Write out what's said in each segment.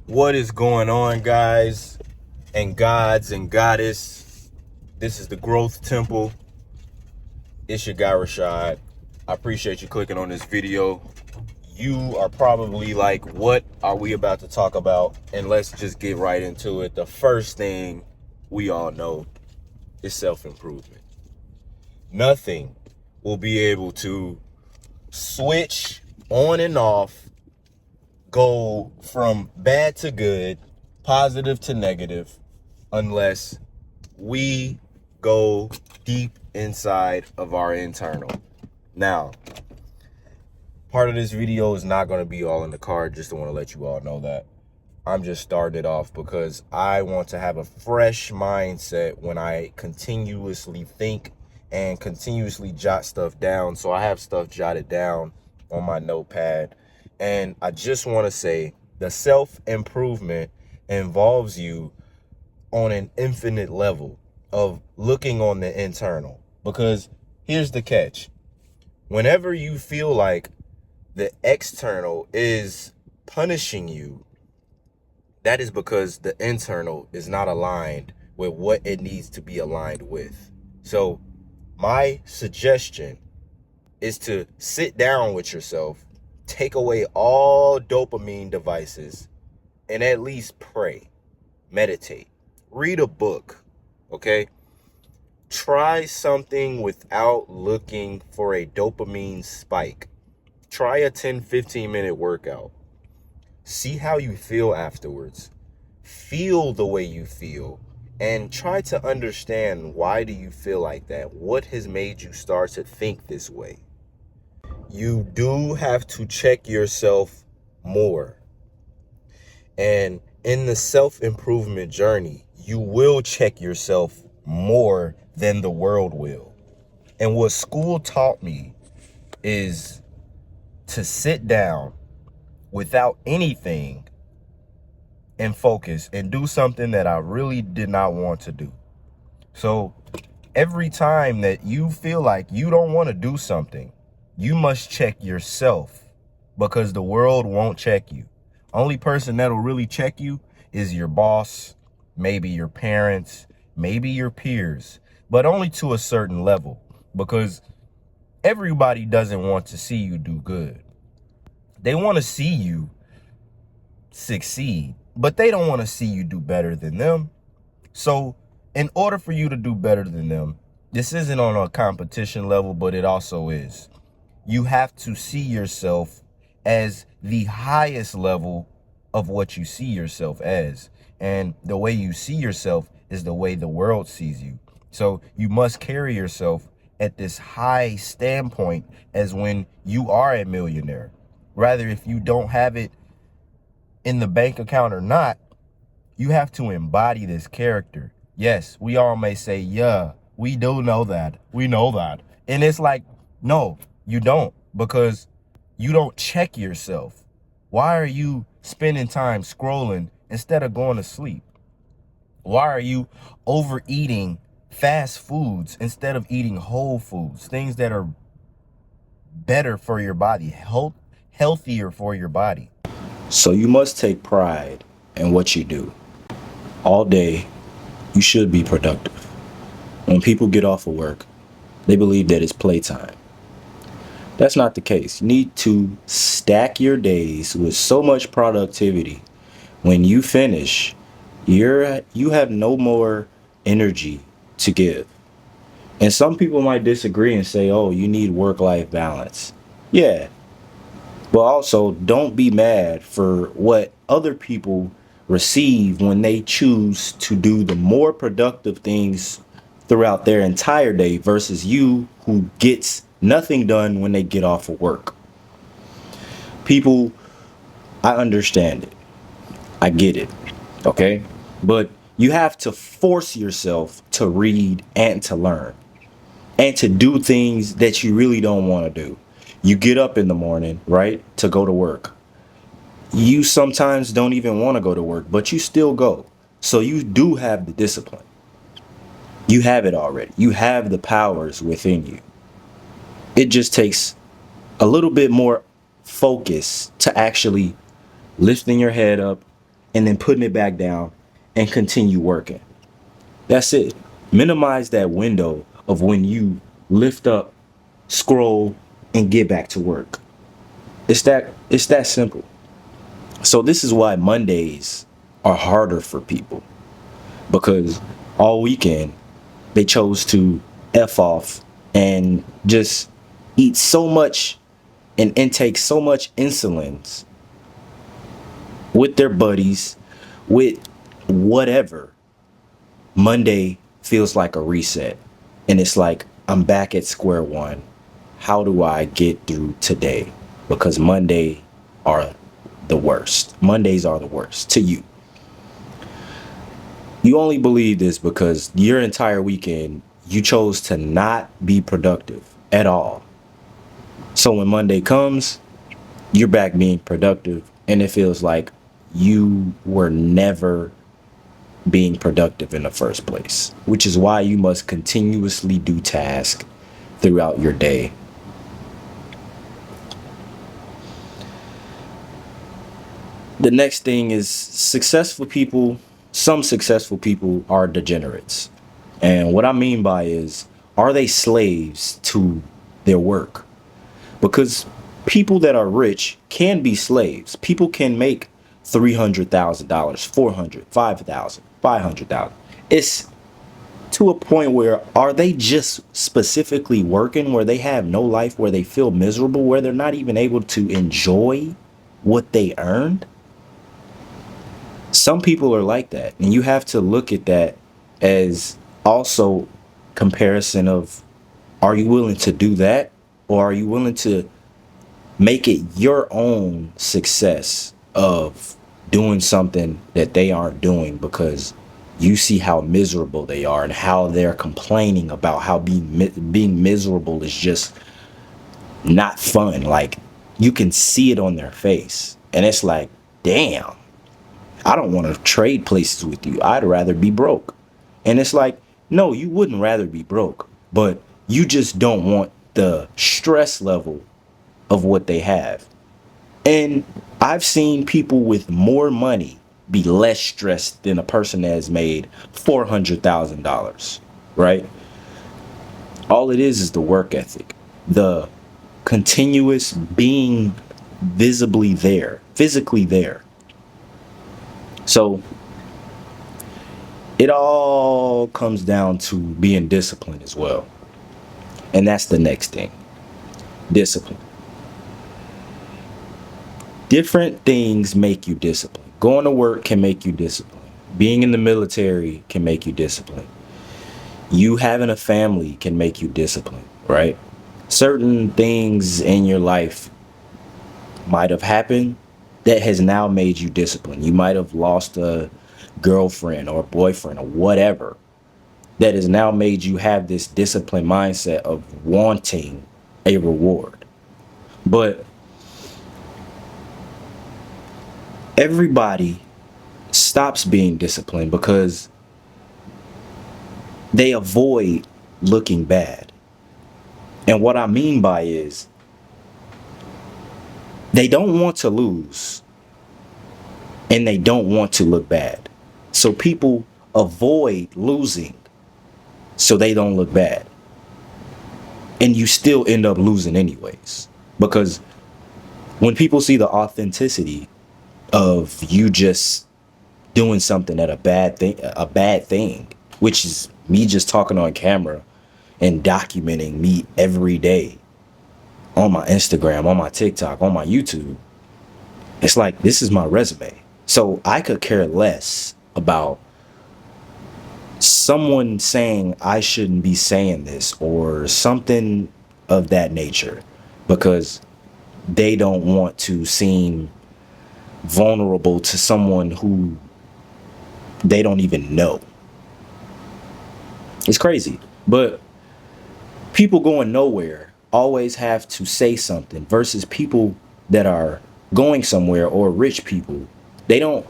What is going on, guys and gods and goddess? This is the Growth Temple. It's your guy Rashad. I appreciate you clicking on this video. You are probably like, what are we about to talk about? And let's just get right into it. The first thing we all know is self-improvement. Nothing will be able to switch on and off, go from bad to good, positive to negative, unless we go deep inside of our internal. Now, part of this video is not going to be all in the card. Just want to let you all know that I'm just starting it off because I want to have a fresh mindset when I continuously think and continuously jot stuff down. So I have stuff jotted down on my notepad. And I just want to say the self-improvement involves you on an infinite level of looking on the internal. Because here's the catch. Whenever you feel like the external is punishing you, that is because the internal is not aligned with what it needs to be aligned with. So my suggestion is to sit down with yourself, take away all dopamine devices, and at least pray, meditate, read a book, okay? Try something without looking for a dopamine spike. Try a 10-15 minute workout. See how you feel afterwards. Feel the way you feel and try to understand, why do you feel like that? What has made you start to think this way? You do have to check yourself more. And in the self-improvement journey, you will check yourself more than the world will. And what school taught me is to sit down without anything and focus and do something that I really did not want to do. So every time that you feel like you don't want to do something, you must check yourself, because the world won't check you. Only person that'll really check you is your boss, maybe your parents, maybe your peers, but only to a certain level, because everybody doesn't want to see you do good. They want to see you succeed, but they don't want to see you do better than them. So in order for you to do better than them, this isn't on a competition level, but it also is. You have to see yourself as the highest level of what you see yourself as. And the way you see yourself is the way the world sees you. So you must carry yourself at this high standpoint as when you are a millionaire. Rather, if you don't have it in the bank account or not, you have to embody this character. Yes, we all may say, yeah, we do know that. We know that. And it's like, no, you don't, because you don't check yourself. Why are you spending time scrolling instead of going to sleep? Why are you overeating fast foods instead of eating whole foods, things that are better for your body, healthier for your body? So you must take pride in what you do. All day, you should be productive. When people get off of work, they believe that it's playtime. That's not the case. You need to stack your days with so much productivity. When you finish, you have no more energy to give. And some people might disagree and say, oh, you need work-life balance. Yeah, but also, don't be mad for what other people receive when they choose to do the more productive things throughout their entire day versus you, who gets nothing done when they get off of work. People, I understand it. I get it. Okay? But you have to force yourself to read and to learn and to do things that you really don't want to do. You get up in the morning, right, to go to work. You sometimes don't even want to go to work, but you still go. So you do have the discipline. You have it already. You have the powers within you. It just takes a little bit more focus to actually lifting your head up and then putting it back down and continue working. That's it. Minimize that window of when you lift up, scroll, and get back to work. It's that simple. So this is why Mondays are harder for people, because all weekend they chose to F off and just eat so much and intake so much insulin with their buddies, with whatever. Monday feels like a reset. And it's like, I'm back at square one. How do I get through today? Because are the worst. Mondays are the worst to you. You only believe this because your entire weekend you chose to not be productive at all. So when Monday comes, you're back being productive, and it feels like you were never being productive in the first place, which is why you must continuously do tasks throughout your day. The next thing is some successful people are degenerates. And what I mean by is, are they slaves to their work? Because people that are rich can be slaves. People can make $300,000, 400, 5,000, 500,000. It's to a point where, are they just specifically working where they have no life, where they feel miserable, where they're not even able to enjoy what they earned? Some people are like that, and you have to look at that as also comparison of, are you willing to do that, or are you willing to make it your own success of doing something that they aren't doing, because you see how miserable they are and how they're complaining about how being miserable is just not fun. Like, you can see it on their face, and it's like, damn, I don't want to trade places with you. I'd rather be broke. And it's like, no, you wouldn't rather be broke, but you just don't want the stress level of what they have. And I've seen people with more money be less stressed than a person that has made $400,000, right? All it is the work ethic, the continuous being visibly there, physically there. So it all comes down to being disciplined as well. And that's the next thing. Discipline. Different things make you disciplined. Going to work can make you disciplined. Being in the military can make you disciplined. You having a family can make you disciplined, right? Certain things in your life might have happened that has now made you disciplined. You might have lost a girlfriend or boyfriend or whatever that has now made you have this disciplined mindset of wanting a reward. But everybody stops being disciplined because they avoid looking bad. And what I mean by is, they don't want to lose and they don't want to look bad. So people avoid losing so they don't look bad. And you still end up losing anyways. Because when people see the authenticity of you just doing something at a bad thing, which is me just talking on camera and documenting me every day on my Instagram, on my TikTok, on my YouTube, it's like, this is my resume. So I could care less about someone saying I shouldn't be saying this or something of that nature, because they don't want to seem vulnerable to someone who they don't even know. It's crazy. But people going nowhere always have to say something, versus people that are going somewhere, or rich people, they don't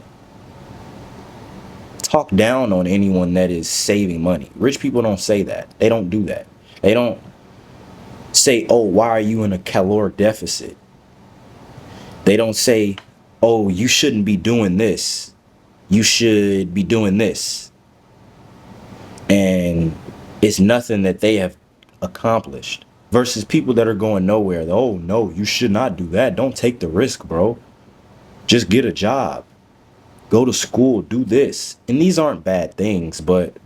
talk down on anyone that is saving money. Rich people don't say that. They don't do that. They don't say, oh, why are you in a caloric deficit? They don't say, oh, you shouldn't be doing this. you should be doing this. And it's nothing that they have accomplished. Versus people that are going nowhere. Oh, no, you should not do that. Don't take the risk, bro. Just get a job. Go to school. Do this. And these aren't bad things, but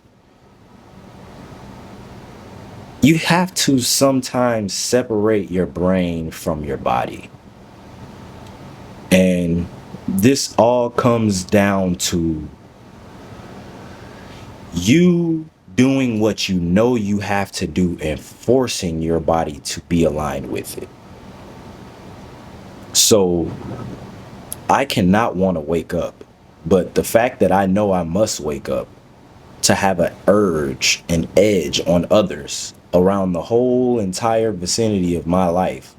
you have to sometimes separate your brain from your body. And this all comes down to you doing what you know you have to do and forcing your body to be aligned with it. So I cannot want to wake up, but the fact that I know I must wake up to have an urge, an edge on others around the whole entire vicinity of my life,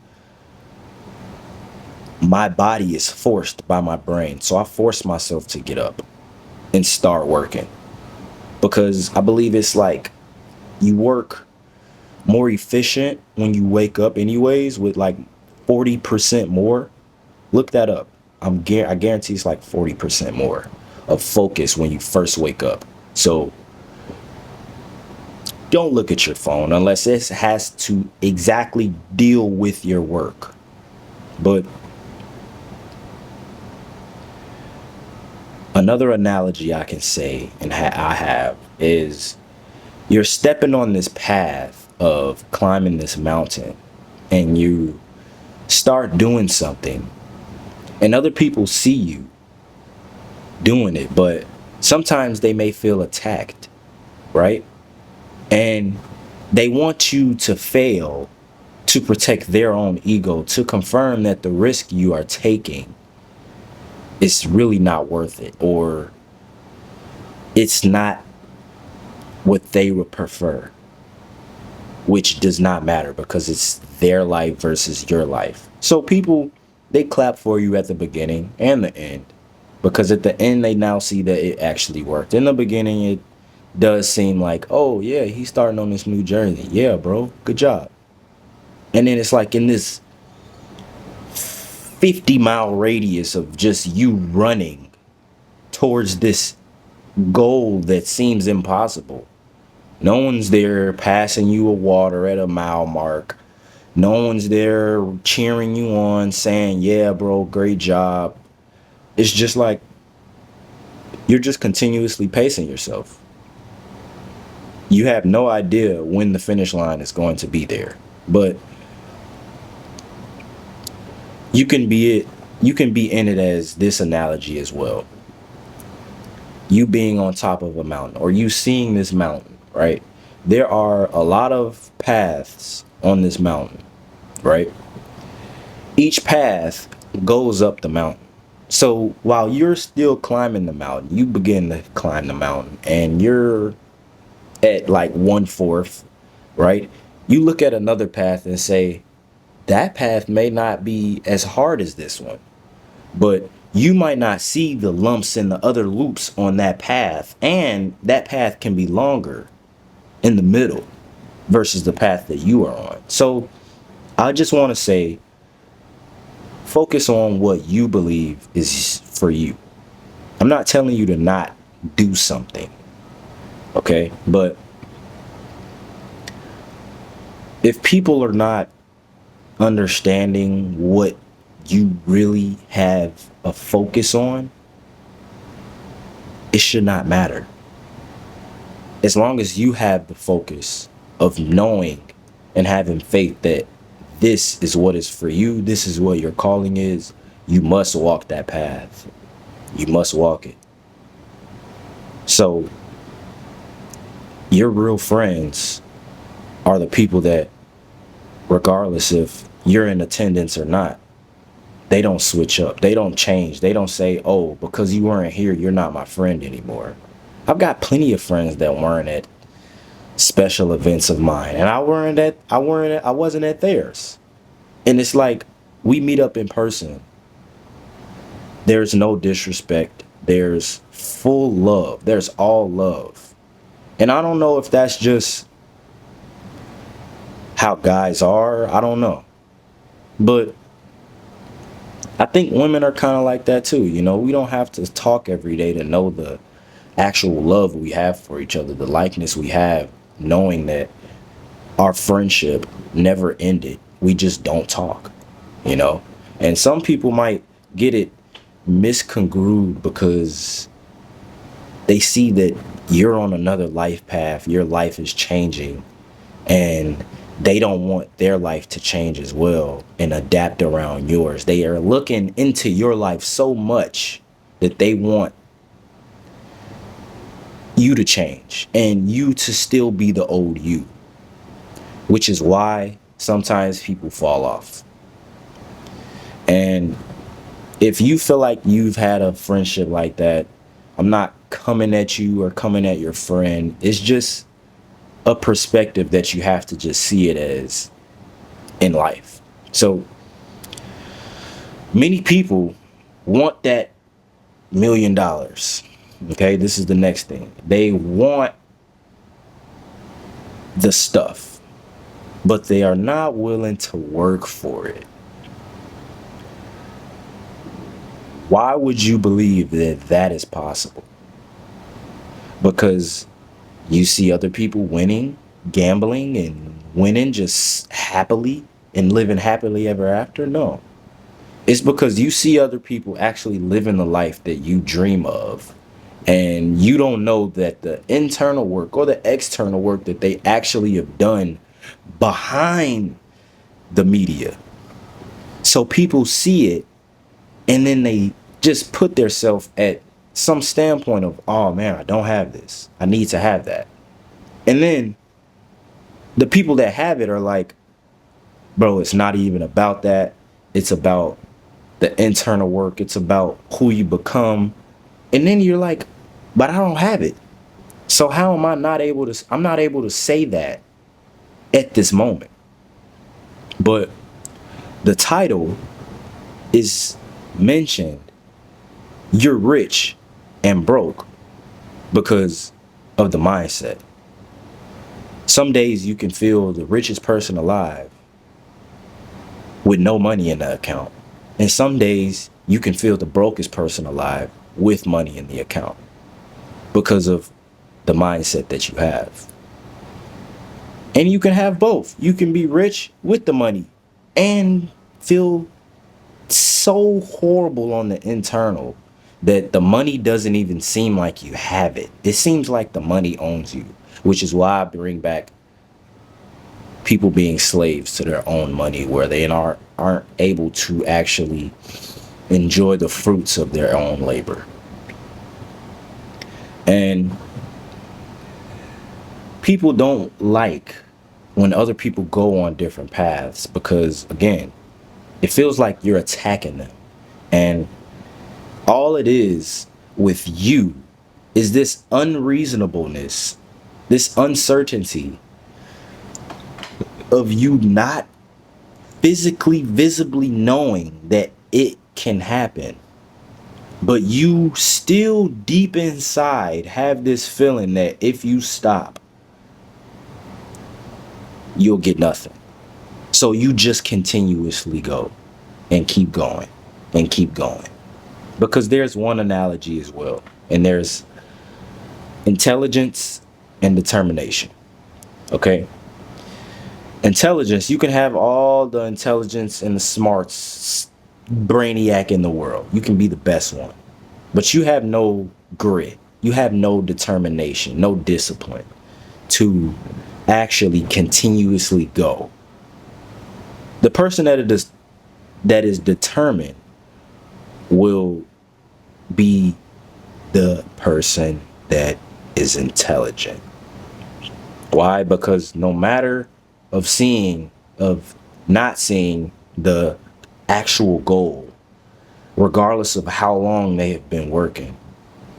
my body is forced by my brain. So I force myself to get up and start working, because I believe it's like you work more efficient when you wake up anyways, with like 40% more. Look that up. I guarantee it's like 40% more of focus when you first wake up. So don't look at your phone unless it has to exactly deal with your work. But another analogy I can say and I have is, you're stepping on this path of climbing this mountain and you start doing something and other people see you doing it, but sometimes they may feel attacked, right? And they want you to fail to protect their own ego, to confirm that the risk you are taking is really not worth it, or it's not what they would prefer, which does not matter because it's their life versus your life. So people, they clap for you at the beginning and the end, because at the end they now see that it actually worked. In the beginning, it does seem like, oh yeah, he's starting on this new journey. Yeah, bro, good job. And then it's like in this 50-mile radius of just you running towards this goal that seems impossible. No one's there passing you a water at a mile mark. No one's there cheering you on, saying, yeah, bro, great job. It's just like you're just continuously pacing yourself. You have no idea when the finish line is going to be there. But you can be in it as this analogy as well. You being on top of a mountain, or you seeing this mountain, right? There are a lot of paths on this mountain, right? Each path goes up the mountain. So while you're still climbing the mountain, you begin to climb the mountain and you're at like 1/4, right? You look at another path and say, that path may not be as hard as this one, but you might not see the lumps and the other loops on that path, and that path can be longer in the middle versus the path that you are on. So I just want to say, focus on what you believe is for you. I'm not telling you to not do something, okay? But if people are not understanding what you really have a focus on, it should not matter. As long as you have the focus of knowing and having faith that this is what is for you, this is what your calling is, you must walk that path. You must walk it. So your real friends are the people that, regardless if you're in attendance or not, they don't switch up. They don't change. They don't say, oh, because you weren't here, you're not my friend anymore. I've got plenty of friends that weren't at special events of mine, and I wasn't at theirs. And it's like, we meet up in person. There's no disrespect. There's full love. There's all love. And I don't know if that's just how guys are. I don't know. But I think women are kind of like that too. You know, we don't have to talk every day to know the actual love we have for each other, the likeness we have, knowing that our friendship never ended. We just don't talk, you know? And some people might get it misconstrued because they see that you're on another life path, your life is changing, and they don't want their life to change as well and adapt around yours. They are looking into your life so much that they want you to change and you to still be the old you, which is why sometimes people fall off. And if you feel like you've had a friendship like that, I'm not coming at you or coming at your friend. It's just a perspective that you have to just see it as in life. So many people want that $1,000,000. Okay, this is the next thing. They want the stuff, but they are not willing to work for it. Why would you believe that that is possible? Because you see other people winning, gambling, and winning just happily and living happily ever after? No. It's because you see other people actually living the life that you dream of. And you don't know that the internal work or the external work that they actually have done behind the media. So people see it and then they just put themselves at some standpoint of, oh man, I don't have this. I need to have that. And then the people that have it are like, bro, it's not even about that. It's about the internal work. It's about who you become. And then you're like, but I don't have it. So how am I not able to, I'm not able to say that at this moment. But the title is mentioned, you're rich and broke because of the mindset. Some days you can feel the richest person alive with no money in the account. And some days you can feel the brokest person alive with money in the account because of the mindset that you have. And you can have both. You can be rich with the money and feel so horrible on the internal that the money doesn't even seem like you have it. It seems like the money owns you, which is why I bring back people being slaves to their own money, where they aren't able to actually enjoy the fruits of their own labor. And people don't like when other people go on different paths because, again, it feels like you're attacking them. And all it is with you is this unreasonableness, this uncertainty of you not physically, visibly knowing that it can happen. But you still deep inside have this feeling that if you stop, you'll get nothing. So you just continuously go and keep going and keep going. Because there's one analogy as well, and there's intelligence and determination. Okay? Intelligence, you can have all the intelligence and the smarts brainiac in the world. You can be the best one. But you have no grit. You have no determination, no discipline to actually continuously go. The person that is determined will be the person that is intelligent. Why? Because no matter of not seeing the actual goal, regardless of how long they have been working,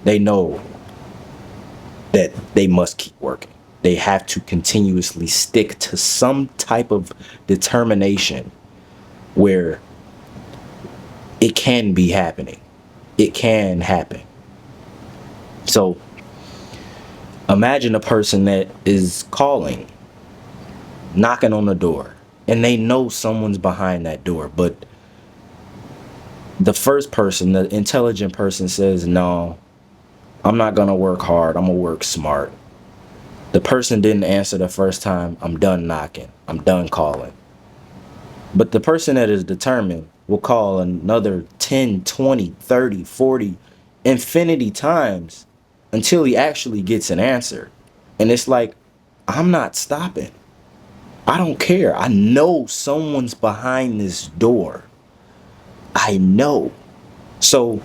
they know that they must keep working. They have to continuously stick to some type of determination where it can be happening. It can happen. So imagine a person that is calling, knocking on the door, and they know someone's behind that door, but The first person, the intelligent person, says, no, I'm not going to work hard. I'm going to work smart. The person didn't answer the first time. I'm done knocking. I'm done calling. But the person that is determined will call another 10, 20, 30, 40, infinity times until he actually gets an answer. And it's like, I'm not stopping. I don't care. I know someone's behind this door. I know. So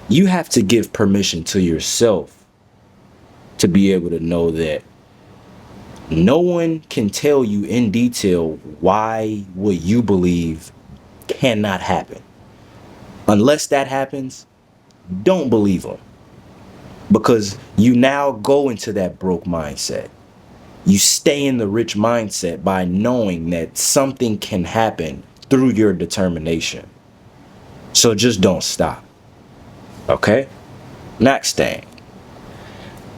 you have to give permission to yourself to be able to know that no one can tell you in detail why what you believe cannot happen. Unless that happens, don't believe them. Because you now go into that broke mindset. You stay in the rich mindset by knowing that something can happen through your determination. So just don't stop. Okay? Next thing,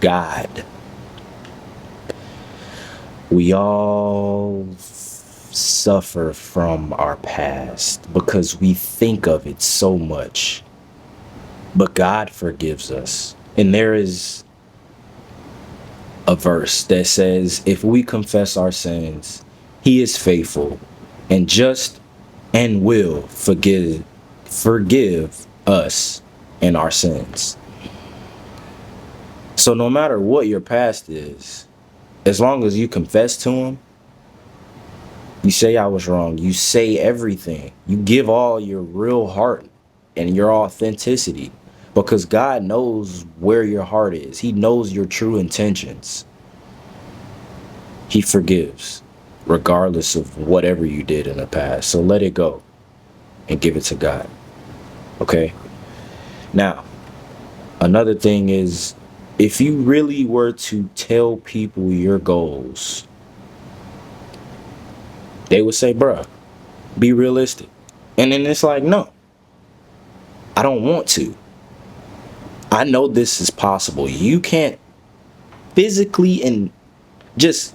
God. We all suffer from our past because we think of it so much. But God forgives us. And there is a verse that says, if we confess our sins, He is faithful and just and will forgive us and our sins. So no matter what your past is, as long as you confess to Him, you say I was wrong, you say everything, you give all your real heart and your authenticity, because God knows where your heart is. He knows your true intentions. He forgives regardless of whatever you did in the past. So let it go and give it to God. Okay? Now, another thing is, if you really were to tell people your goals, they would say, bruh, be realistic. And then it's like, no, I don't want to. I know this is possible. You can't physically and just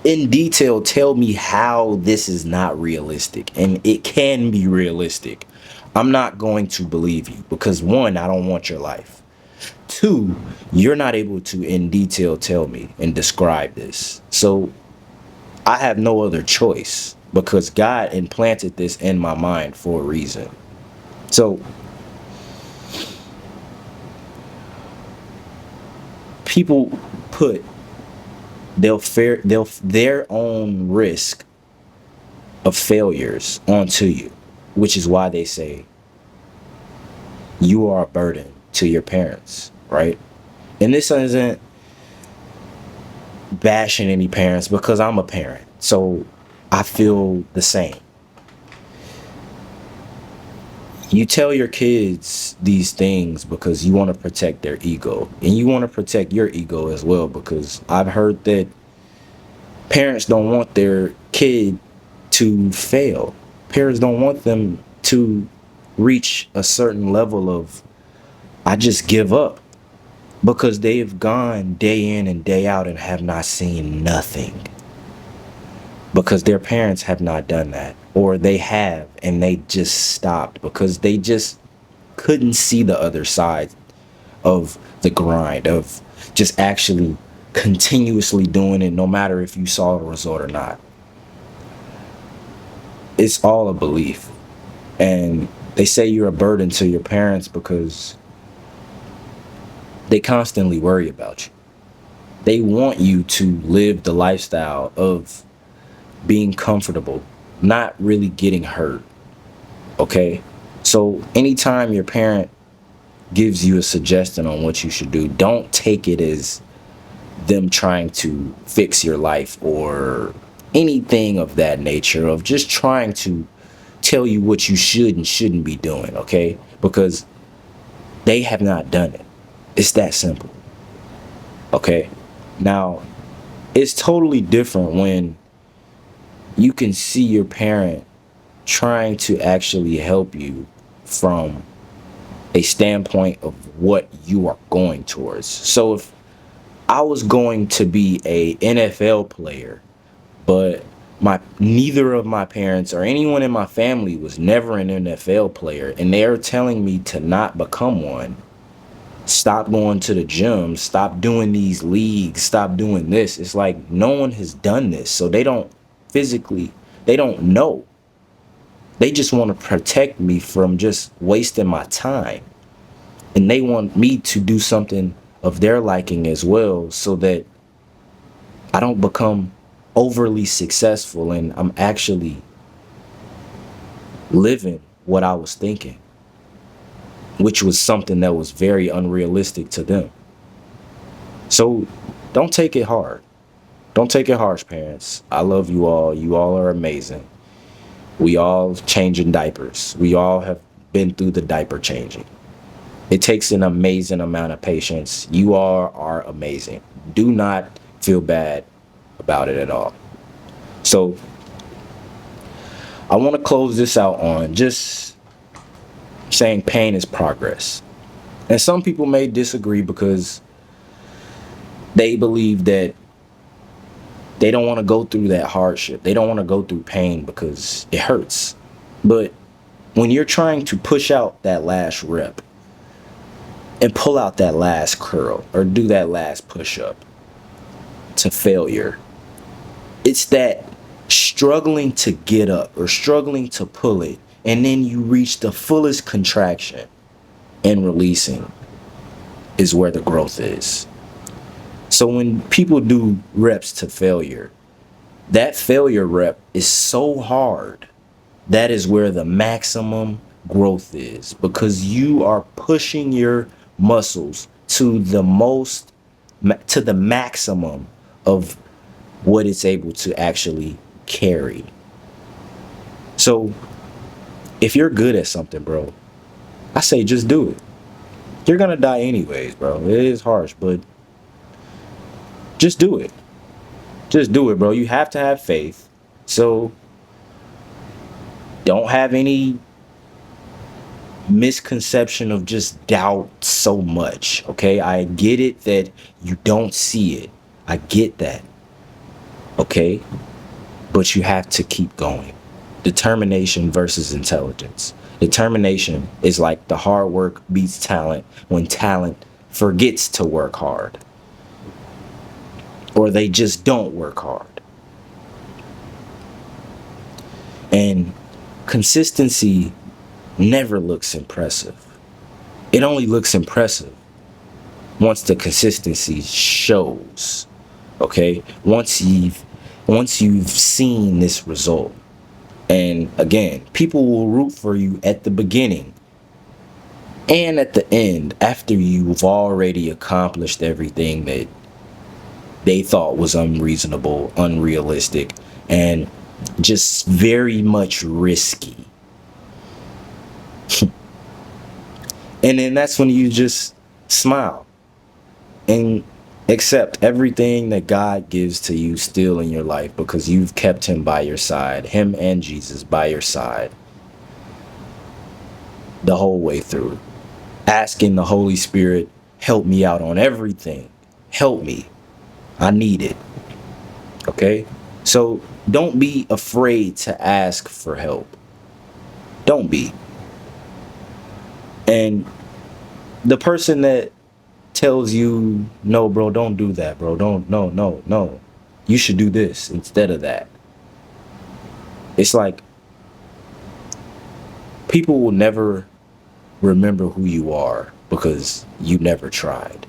in detail tell me how this is not realistic and it can be realistic. I'm not going to believe you because, one, I don't want your life. Two, you're not able to in detail tell me and describe this. So I have no other choice because God implanted this in my mind for a reason. So people put their own risk of failures onto you, which is why they say you are a burden to your parents, right? And this isn't bashing any parents because I'm a parent, so I feel the same. You tell your kids these things because you want to protect their ego, and you want to protect your ego as well, because I've heard that parents don't want their kid to fail. Parents don't want them to reach a certain level of, I just give up, because they've gone day in and day out and have not seen nothing. Because their parents have not done that. Or they have and they just stopped because they just couldn't see the other side of the grind, of just actually continuously doing it, no matter if you saw the result or not. It's all a belief. And they say you're a burden to your parents because they constantly worry about you. They want you to live the lifestyle of being comfortable, not really getting hurt. Okay? So anytime your parent gives you a suggestion on what you should do, don't take it as them trying to fix your life or anything of that nature, of just trying to tell you what you should and shouldn't be doing, okay? Because they have not done it. It's that simple. Okay? Now, it's totally different when you can see your parent trying to actually help you from a standpoint of what you are going towards. So if I was going to be a NFL player, but Neither of my parents or anyone in my family was never an NFL player, and they're telling me to not become one. Stop going to the gym, stop doing these leagues, stop doing this. It's like no one has done this, so they don't know. They just want to protect me from just wasting my time. And they want me to do something of their liking as well, so that I don't become overly successful and I'm actually living what I was thinking, which was something that was very unrealistic to them. So don't take it hard. Don't take it harsh, parents. I love you all. You all are amazing. We all changing diapers. We all have been through the diaper changing. It takes an amazing amount of patience. You all are amazing. Do not feel bad about it at all. So I want to close this out on just saying pain is progress. And some people may disagree because they believe that they don't want to go through that hardship. They don't want to go through pain because it hurts. But when you're trying to push out that last rep and pull out that last curl or do that last push up to failure, it's that struggling to get up or struggling to pull it, and then you reach the fullest contraction and releasing is where the growth is. So when people do reps to failure, that failure rep is so hard. That is where the maximum growth is, because you are pushing your muscles to the maximum of what it's able to actually carry. So if you're good at something, bro, I say just do it. You're gonna die anyways, bro. It is harsh, but just do it. Just do it, bro. You have to have faith. So don't have any misconception of just doubt so much. Okay, I get it that you don't see it. I get that. Okay, but you have to keep going. Determination versus intelligence. Determination is like the hard work beats talent when talent forgets to work hard, or they just don't work hard. And consistency never looks impressive. It only looks impressive once the consistency shows. Okay? Once you've seen this result. And again, people will root for you at the beginning and at the end after you've already accomplished everything that they thought was unreasonable, unrealistic, and just very much risky. And then that's when you just smile and accept everything that God gives to you still in your life, because you've kept him by your side, him and Jesus by your side the whole way through. Asking the Holy Spirit, help me out on everything. Help me. I need it. Okay? So don't be afraid to ask for help. Don't be. And the person that tells you, no, bro, don't do that, bro. No. You should do this instead of that. It's like people will never remember who you are because you never tried.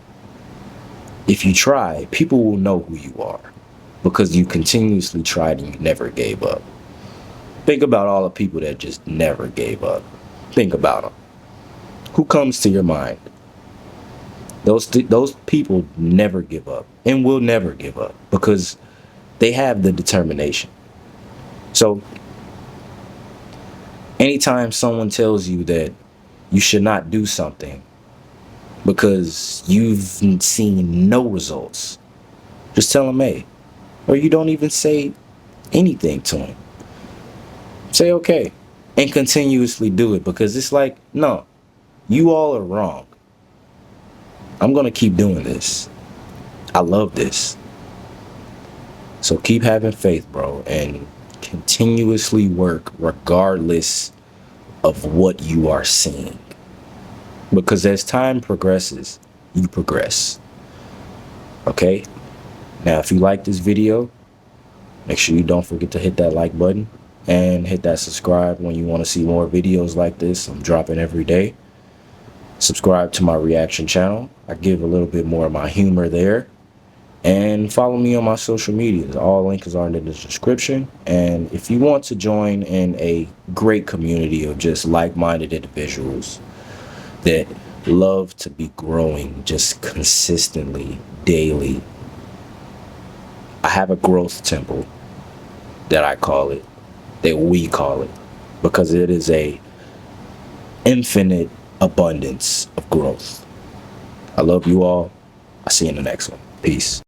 If you try, people will know who you are because you continuously tried and you never gave up. Think about all the people that just never gave up. Think about them. Who comes to your mind? Those people never give up and will never give up because they have the determination. So anytime someone tells you that you should not do something because you've seen no results, just tell them, hey, or you don't even say anything to them. Say okay and continuously do it, because it's like, no, you all are wrong. I'm going to keep doing this. I love this. So keep having faith, bro. And continuously work regardless of what you are seeing. Because as time progresses, you progress. Okay? Now, if you like this video, make sure you don't forget to hit that like button and hit that subscribe when you want to see more videos like this. I'm dropping every day. Subscribe to my reaction channel. I give a little bit more of my humor there. And follow me on my social medias. All links are in the description. And if you want to join in a great community of just like-minded individuals that love to be growing just consistently, daily, I have a growth temple that I call it, that we call it, because it is a infinite abundance of growth. I love you all. I'll see you in the next one. Peace.